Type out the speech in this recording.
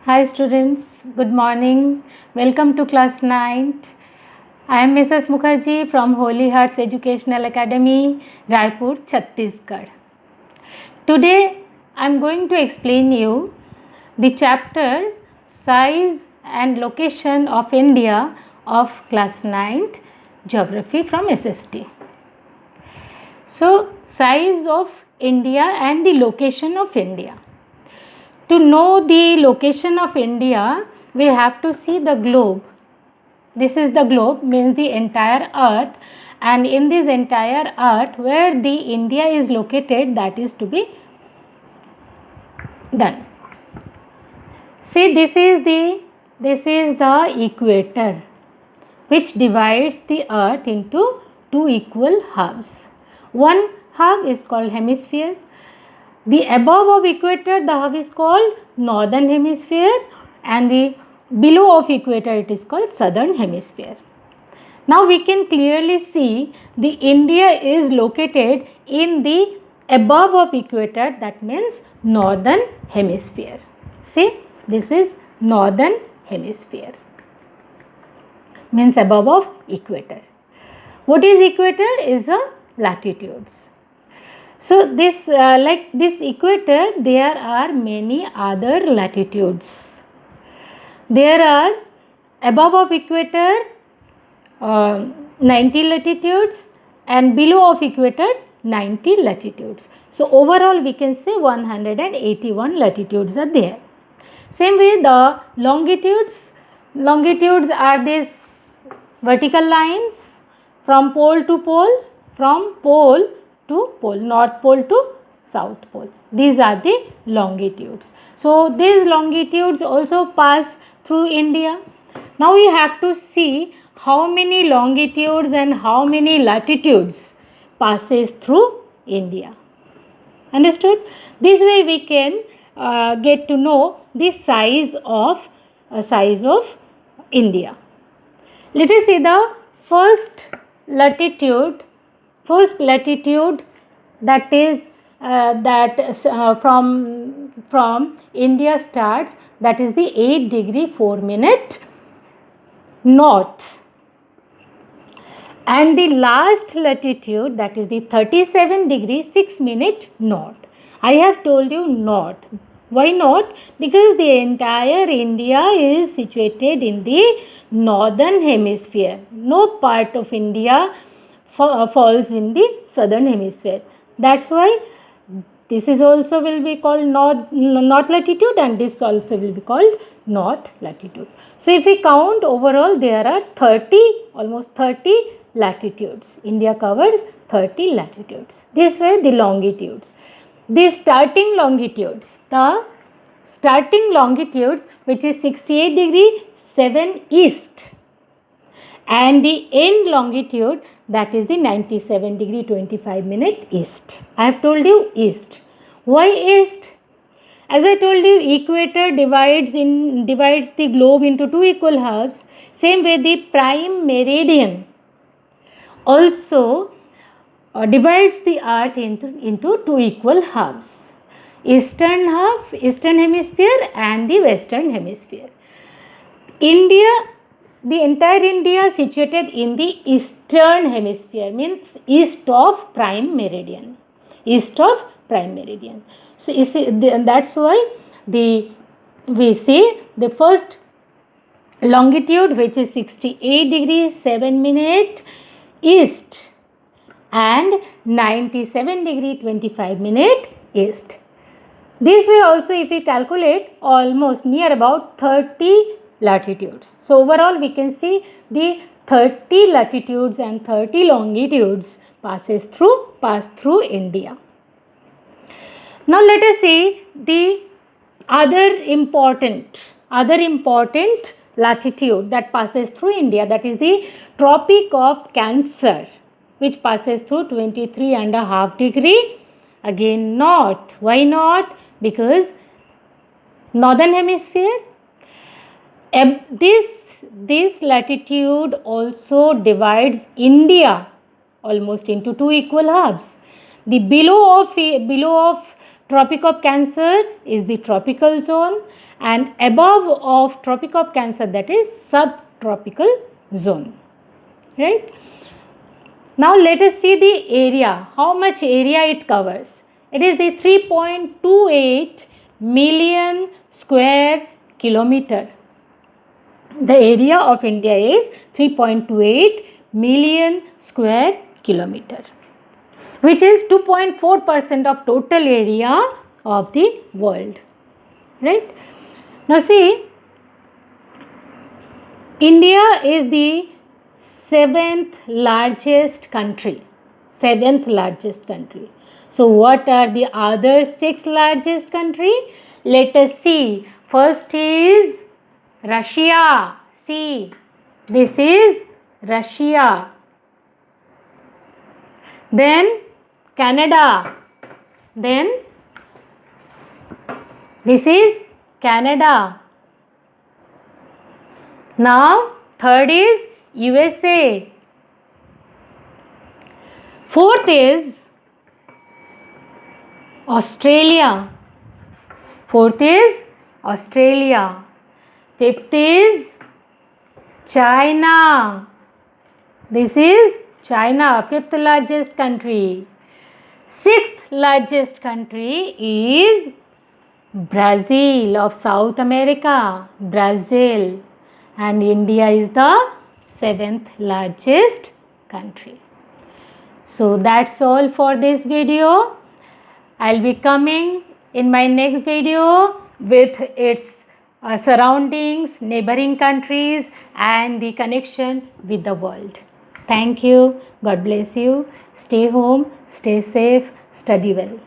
Hi students, good morning. Welcome to class 9th. I am Mrs. Mukherjee from Holy Hearts Educational Academy, Raipur, Chhattisgarh. Today I am going to explain you the chapter Size and Location of India of class 9th Geography from SST. So, size of India and the location of India. To know the location of India, we have to see the globe. This is the globe, means the entire earth, and in this entire earth where the India is located, that is to be done. See, this is the equator which divides the earth into two equal halves. One half is called hemisphere. The above of equator, the half is called northern hemisphere, and the below of equator it is called southern hemisphere. Now we can clearly see the India is located in the above of equator, that means northern hemisphere. See, this is northern hemisphere, means above of equator. What is equator? Is a latitudes. So this like this equator, there are many other latitudes. There are above of equator 90 latitudes and below of equator 90 latitudes. So overall we can say 181 latitudes are there. Same way the longitudes are these vertical lines from pole to pole, from pole to pole, north pole to south pole. These are the longitudes. So these longitudes also pass through India. Now we have to see how many longitudes and how many latitudes passes through India. Understood? This way we can get to know the size of India. Let us see the first latitude that is from India starts, that is the 8 degree 4 minute north, and the last latitude, that is the 37 degree 6 minute north. I have told you north. Why north? Because the entire India is situated in the northern hemisphere. No part of India falls in the southern hemisphere. That's why this is also will be called north latitude, and this also will be called north latitude. So if we count overall, there are almost 30 latitudes. India covers 30 latitudes. This way the longitudes. The starting longitudes, which is 68 degree 7 east, and the end longitude, that is the 97 degree 25 minute east. I have told you east. Why east? As I told you, equator divides the globe into two equal halves. Same way the prime meridian also divides the earth into two equal halves. Eastern half, eastern hemisphere, and the western hemisphere. The entire India situated in the eastern hemisphere, means east of prime meridian. So that's why we see the first longitude, which is 68 degrees 7 minute east and 97 degree 25 minute east. This way also, if we calculate, almost near about 30 latitudes. So overall we can see the 30 latitudes and 30 longitudes pass through India. Now let us see the other important latitude that passes through India, that is the Tropic of Cancer, which passes through 23.5 degree, again north. Why north? Because northern hemisphere. This latitude also divides India almost into two equal halves. The below of Tropic of Cancer is the tropical zone, and above of Tropic of Cancer, that is subtropical zone, right? Now let us see the area, how much area it covers. It is the 3.28 million square kilometer. The area of India is 3.28 million square kilometer, which is 2.4% of total area of the world, right? Now see, India is the seventh largest country. So what are the other 6 largest country? Let us see. First is Russia. See, this is Russia. Then Canada. Then this is Canada. Now third is USA. Fourth is Australia. Fifth is China. This is China, 5th largest country. 6th largest country is Brazil of South America. Brazil. And India is the 7th largest country. So that's all for this video. I'll be coming in my next video with its surroundings, neighboring countries, and the connection with the world. Thank you. God bless you. Stay home, stay safe, study well.